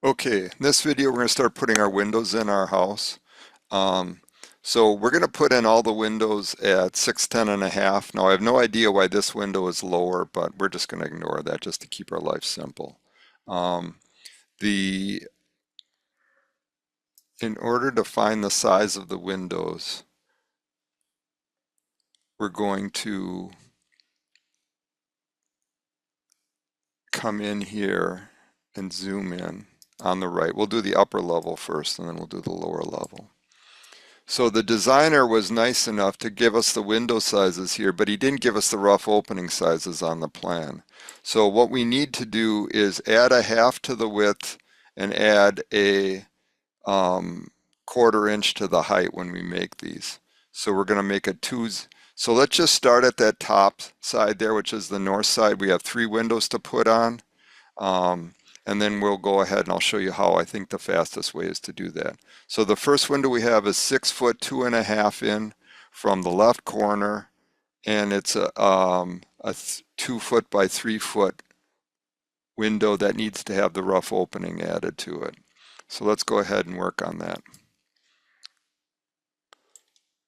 Okay, in this video we're going to start putting our windows in our house. Um, so we're going to put in all the windows at 610 and a half. Now I have no idea why this window is lower, but we're just going to ignore that just to keep our life simple. Um, the In order to find the size of the windows, we're going to come in here and zoom in on the right. We'll do the upper level first and then we'll do the lower level. So the designer was nice enough to give us the window sizes here, but he didn't give us the rough opening sizes on the plan. So what we need to do is add a half to the width and add a 1/4 inch to the height when we make these. So we're going to make a so let's just start at that top side there, which is the north side. We have 3 windows to put on. Um, and then we'll go ahead and I'll show you how I think the fastest way is to do that. So the first window we have is 6 foot 2.5 in from the left corner, and it's a 2 foot by 3 foot window that needs to have the rough opening added to it. So let's go ahead and work on that.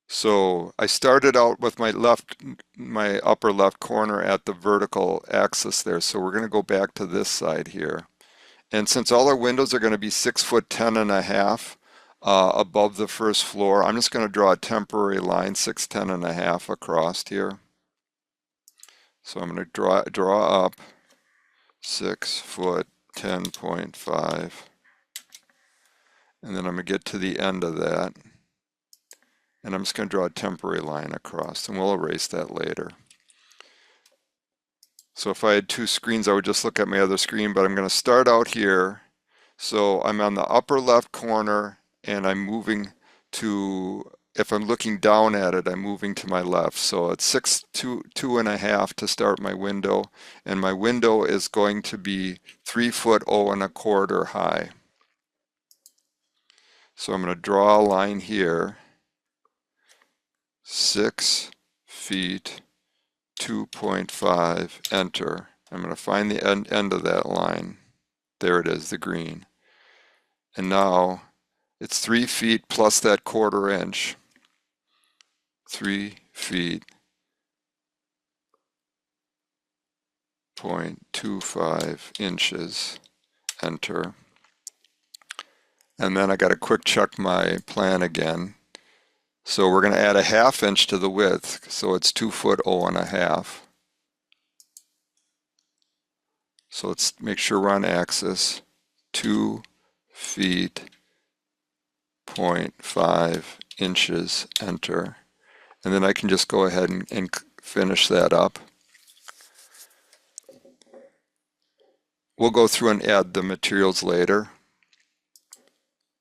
So I started out with my upper left corner at the vertical axis there. So we're going to go back to this side here. And since all our windows are going to be 6 foot 10 and a half above the first floor, I'm just going to draw a temporary line 6'10" and a half across here. So I'm going to draw up 6 foot 10.5, and then I'm going to get to the end of that, and I'm just going to draw a temporary line across, and we'll erase that later. So if I had 2 screens, I would just look at my other screen, but I'm going to start out here. So I'm on the upper left corner and I'm moving to, if I'm looking down at it, I'm moving to my left. So it's 2.5 to start my window, and my window is going to be 3 foot 0.25 high. So I'm going to draw a line here, 6 feet 2.5, enter. I'm going to find the end of that line. There it is, the green. And now it's 3 feet plus that 1/4 inch. 3 feet 0.25 inches, enter. And then I got to quick check my plan again. So we're going to add a 1/2 inch to the width, so it's 2 foot 0.5. So let's make sure we're on axis. 2 feet 0.5 inches, enter. And then I can just go ahead and finish that up. We'll go through and add the materials later.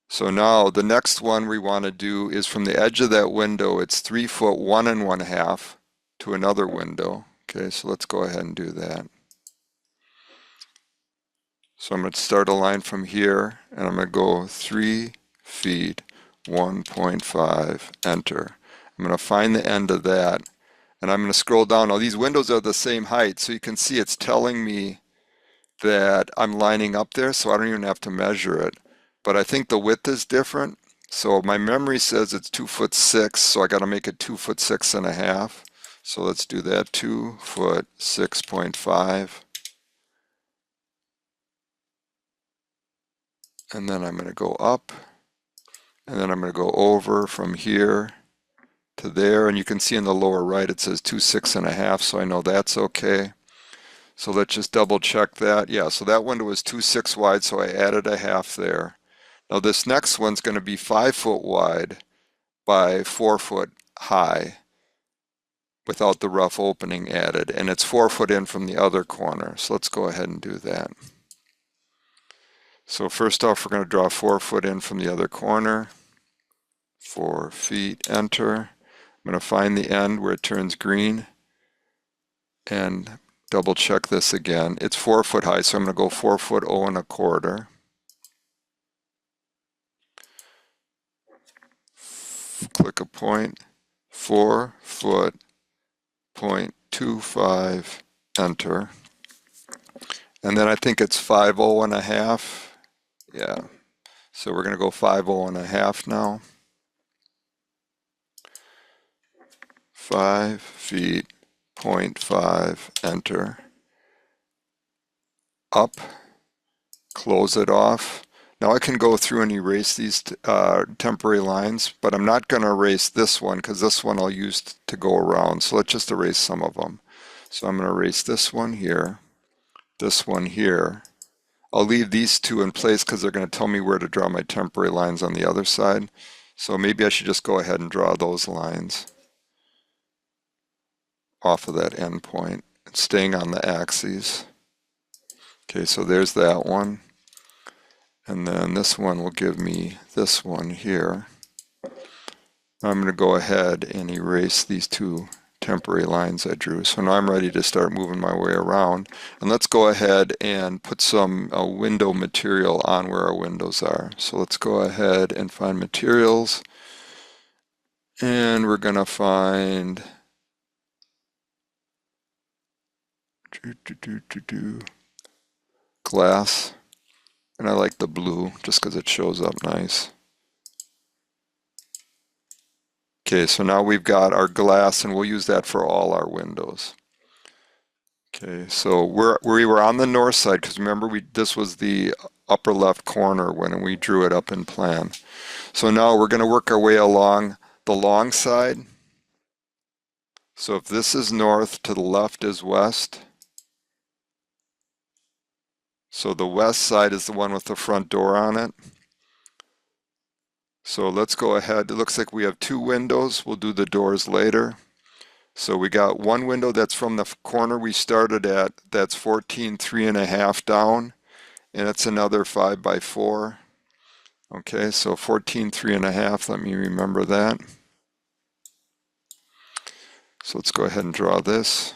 So now the next one we want to do is from the edge of that window, it's 3 foot 1 1/2 to another window. Okay, so let's go ahead and do that. So I'm going to start a line from here, and I'm going to go 3 feet 1.5, enter. I'm going to find the end of that, and I'm going to scroll down. Now these windows are the same height, so you can see it's telling me that I'm lining up there, so I don't even have to measure it. But I think the width is different. So my memory says it's 2 foot 6, so I got to make it 2 foot 6.5. So let's do that, 2 foot 6.5. And then I'm going to go up, and then I'm going to go over from here to there, and you can see in the lower right it says 2 6.5, so I know that's okay. So let's just double check that. Yeah, so that window was 2 6 wide, so I added a 1/2 there. Now this next one's going to be 5 foot wide by 4 foot high without the rough opening added, and it's 4 foot in from the other corner. So let's go ahead and do that. So first off, we're going to draw 4 foot in from the other corner. 4 feet, enter. I'm going to find the end where it turns green and double check this again. It's 4 foot high, so I'm going to go 4 foot 0.25. Click a point, 4 foot 0.25, enter. And then I think it's 5.0 1/2 Yeah. So we're going to go 5.5 now. 5 feet, 0.5, enter. Up, close it off. Now I can go through and erase these temporary lines, but I'm not going to erase this one because this one I'll use to go around. So let's just erase some of them. So I'm going to erase this one here, this one here. I'll leave these two in place because they're going to tell me where to draw my temporary lines on the other side. So maybe I should just go ahead and draw those lines off of that endpoint, staying on the axes. Okay, so there's that one. And then this one will give me this one here. I'm going to go ahead and erase these two temporary lines I drew. So now I'm ready to start moving my way around. And let's go ahead and put some window material on where our windows are. So let's go ahead and find materials. And we're going to find glass. And I like the blue just because it shows up nice. Okay, so now we've got our glass and we'll use that for all our windows. Okay, so we were on the north side because remember this was the upper left corner when we drew it up in plan. So now we're going to work our way along the long side. So if this is north, to the left is west. So the west side is the one with the front door on it. So let's go ahead. It looks like we have two windows. We'll do the doors later. So we got one window that's from the corner we started at, that's 14, 3.5 down, and it's another 5 by 4. Okay, so 14, 3.5, let me remember that. So let's go ahead and draw this.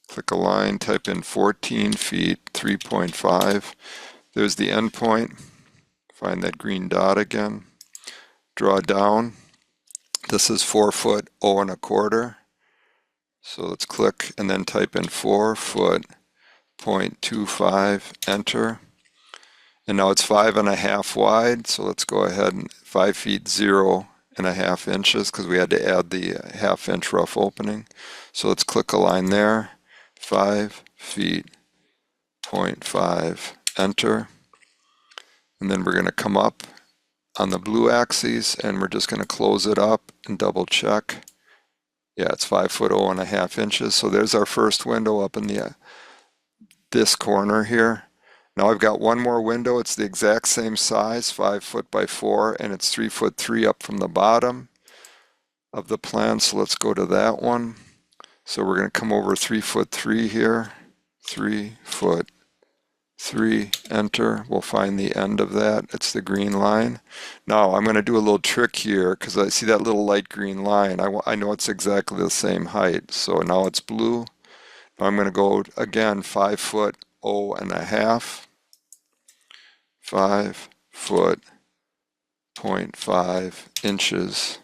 Click a line, type in 14 feet, 3.5. There's the endpoint. Find that green dot again. Draw down. This is 4 foot, 0.25. So let's click and then type in 4 foot, 0.25, enter. And now it's 5.5 wide, so let's go ahead and 5 feet, 0.5 inches because we had to add the half-inch rough opening. So let's click a line there, 5 feet, 0.5, enter. And then we're going to come up on the blue axis and we're just going to close it up and double check. Yeah, it's 5 foot, 0.5 inches. So there's our first window up in this corner here. Now I've got one more window. It's the exact same size, 5 foot by 4, and it's 3 foot 3 up from the bottom of the plan. So let's go to that one. So we're going to come over 3 foot 3 here. 3 foot 3, enter. We'll find the end of that. It's the green line. Now I'm going to do a little trick here because I see that little light green line. I know it's exactly the same height. So now it's blue. Now I'm going to go again 5 foot, 0.5. 5 foot, 0.5 inches.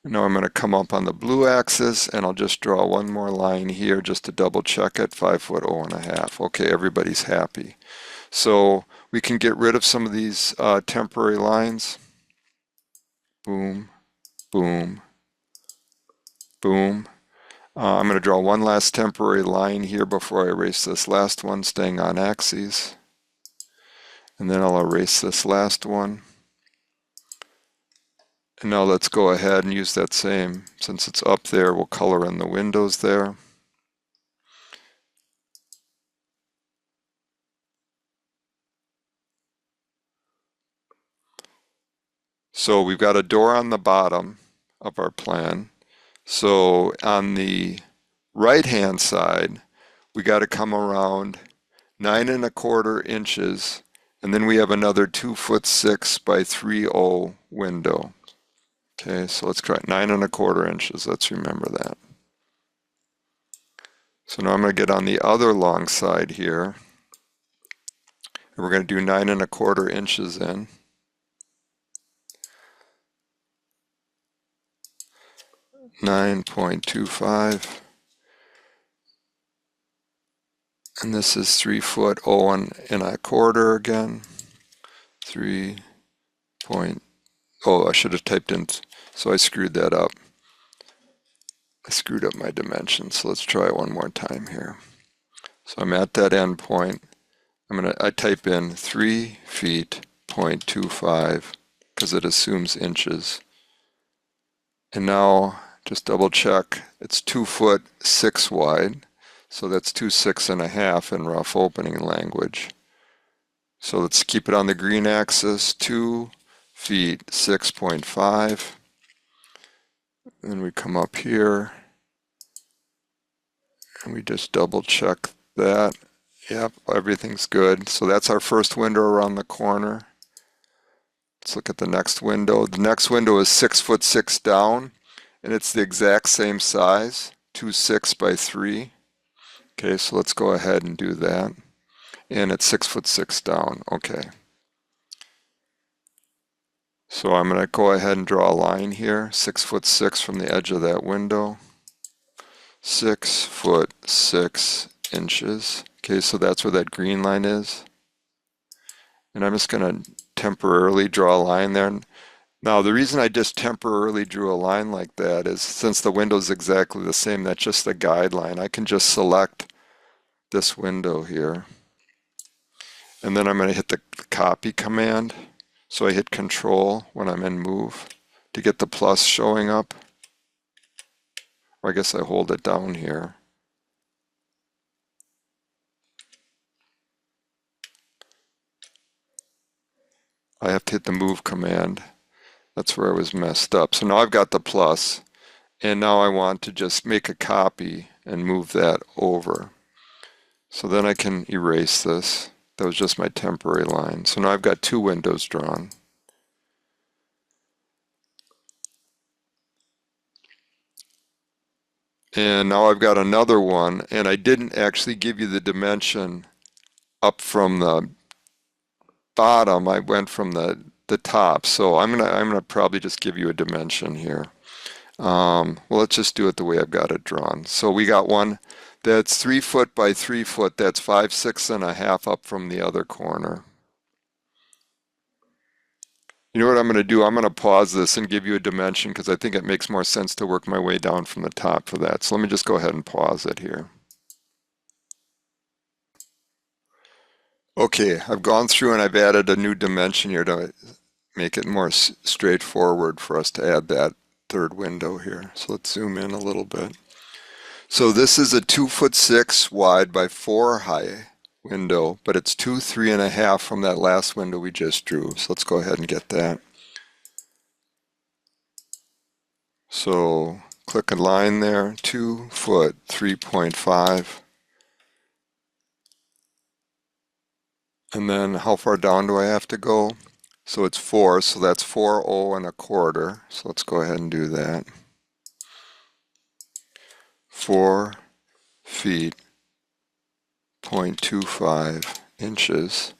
Now I'm going to come up on the blue axis and I'll just draw one more line here just to double check it, 5 foot, 0.5. Okay, everybody's happy. So we can get rid of some of these temporary lines. Boom, boom, boom. I'm going to draw one last temporary line here before I erase this last one, staying on axes. And then I'll erase this last one. And now let's go ahead and use that same, since it's up there, we'll color in the windows there. So we've got a door on the bottom of our plan. So on the right-hand side, we got to come around 9.25 inches, and then we have another 2 foot 6 by 3.0 window. Okay, so let's try 9.25 inches. Let's remember that. So now I'm going to get on the other long side here, and we're going to do 9.25 inches in. 9.25, And this is 3 foot 0.25 again. 3 point, oh, I should have typed in, so I screwed that up. I screwed up my dimensions, so let's try it one more time here. So I'm at that end point. I type in 3 feet 0.25 because it assumes inches. And now just double check, it's 2 foot 6 wide. So that's 2 6.5 in rough opening language. So let's keep it on the green axis, 2 feet 6.5. Then we come up here and we just double check that. Yep, everything's good. So that's our first window around the corner. Let's look at the next window. The next window is 6 foot 6 down, and it's the exact same size, 2 6 by 3. Okay, so let's go ahead and do that. And it's 6 foot 6 down. Okay. So I'm going to go ahead and draw a line here, 6 foot 6 from the edge of that window. 6 foot 6 inches. Okay, so that's where that green line is. And I'm just going to temporarily draw a line there. Now, the reason I just temporarily drew a line like that is since the window is exactly the same, that's just a guideline. I can just select this window here. And then I'm going to hit the copy command. So I hit Control when I'm in Move to get the plus showing up. Or I guess I hold it down here. I have to hit the Move command. That's where I was messed up. So now I've got the plus, and now I want to just make a copy and move that over. So then I can erase this. That was just my temporary line. So now I've got 2 windows drawn. And now I've got another one, and I didn't actually give you the dimension up from the bottom. I went from the top. So I'm gonna probably just give you a dimension here. Well, let's just do it the way I've got it drawn. So we got one that's 3 foot by 3 foot. That's 5 6.5 up from the other corner. You know what I'm going to do? I'm going to pause this and give you a dimension because I think it makes more sense to work my way down from the top for that. So let me just go ahead and pause it here. Okay, I've gone through and I've added a new dimension here to make it more straightforward for us to add that third window here. So let's zoom in a little bit. So this is a 2 foot 6 wide by 4 high window, but it's 2 3.5 from that last window we just drew. So let's go ahead and get that. So click a line there, 2 foot 3.5. And then how far down do I have to go? So it's 4, so that's 4 0.25. So let's go ahead and do that. 4 feet 0.25 inches.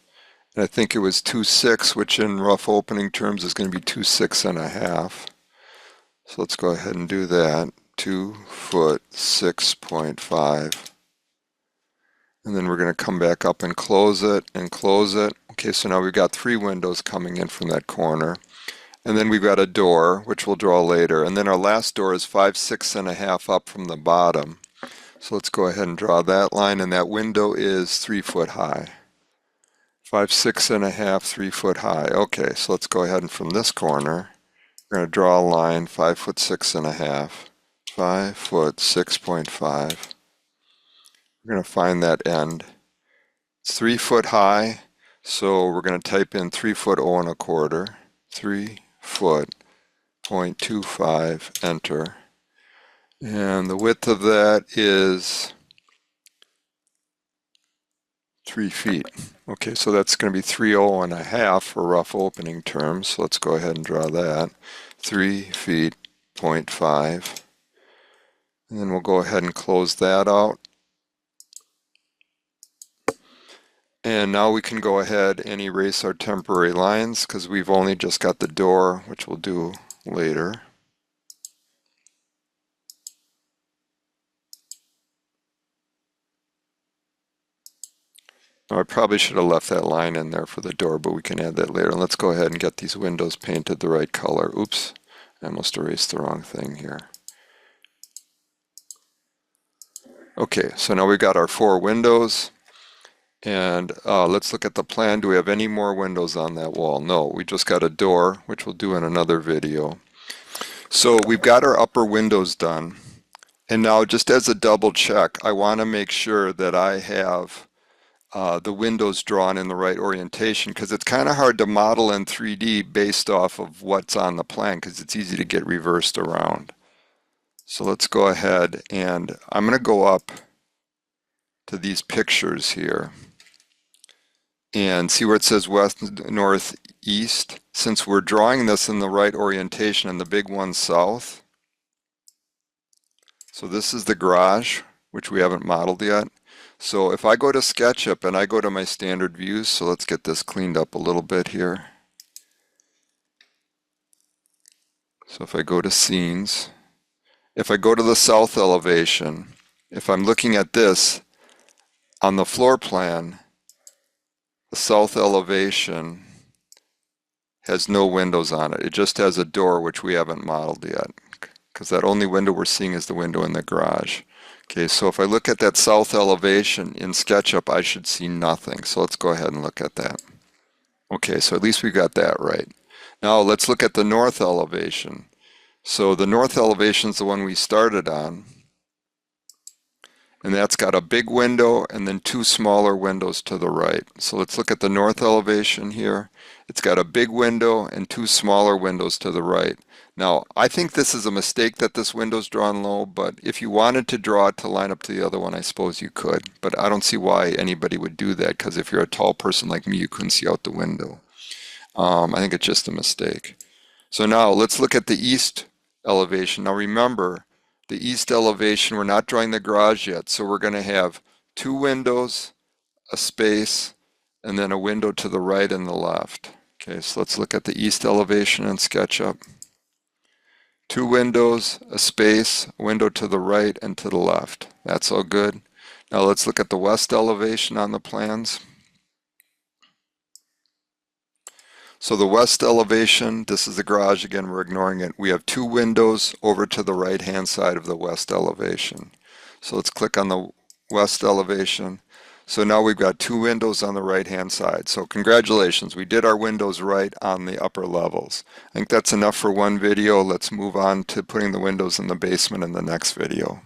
And I think it was 2 6, which in rough opening terms is going to be 2 6.5. So let's go ahead and do that. 2 foot 6.5. And then we're going to come back up and close it and close it. Okay, so now we've got 3 windows coming in from that corner. And then we've got a door, which we'll draw later. And then our last door is 5 6.5 up from the bottom. So let's go ahead and draw that line, and that window is 3 foot high. 5 6.5, 3 foot high. Okay, so let's go ahead and from this corner, we're going to draw a line 5 foot 6.5, 5 foot 6.5. We're going to find that end. It's 3 foot high, so we're going to type in 3 foot 0.25, 3 foot 0.25, enter. And the width of that is 3 feet. Okay, so that's going to be 3.5 for rough opening terms. So let's go ahead and draw that. 3 feet 0.5. And then we'll go ahead and close that out. And now we can go ahead and erase our temporary lines because we've only just got the door, which we'll do later. I probably should have left that line in there for the door, but we can add that later. Let's go ahead and get these windows painted the right color. Oops, I almost erased the wrong thing here. Okay, so now we've got our 4 windows. And let's look at the plan. Do we have any more windows on that wall? No, we just got a door, which we'll do in another video. So we've got our upper windows done. And now just as a double check, I want to make sure that I have the windows drawn in the right orientation, because it's kind of hard to model in 3D based off of what's on the plan, because it's easy to get reversed around. So let's go ahead, and I'm going to go up to these pictures here and see where it says west, north, east. Since we're drawing this in the right orientation and the big one south, so this is the garage, which we haven't modeled yet. So if I go to SketchUp and I go to my standard views, so let's get this cleaned up a little bit here. So if I go to scenes, if I go to the south elevation, if I'm looking at this on the floor plan, the south elevation has no windows on it. It just has a door, which we haven't modeled yet, because that only window we're seeing is the window in the garage. Okay, so if I look at that south elevation in SketchUp, I should see nothing. So let's go ahead and look at that. Okay, so at least we got that right. Now let's look at the north elevation. So the north elevation is the one we started on. And that's got a big window and then 2 smaller windows to the right. So let's look at the north elevation here. It's got a big window and 2 smaller windows to the right. Now, I think this is a mistake that this window's drawn low, but if you wanted to draw it to line up to the other one, I suppose you could. But I don't see why anybody would do that, because if you're a tall person like me, you couldn't see out the window. I think it's just a mistake. So now let's look at the east elevation. Now remember, the east elevation, we're not drawing the garage yet, so we're going to have 2 windows, a space, and then a window to the right and the left. Okay, so let's look at the east elevation in SketchUp. 2 windows, a space, a window to the right and to the left. That's all good. Now let's look at the west elevation on the plans. So the west elevation, this is the garage again, we're ignoring it. We have 2 windows over to the right hand side of the west elevation. So let's click on the west elevation. So now we've got 2 windows on the right hand side. So congratulations, we did our windows right on the upper levels. I think that's enough for one video. Let's move on to putting the windows in the basement in the next video.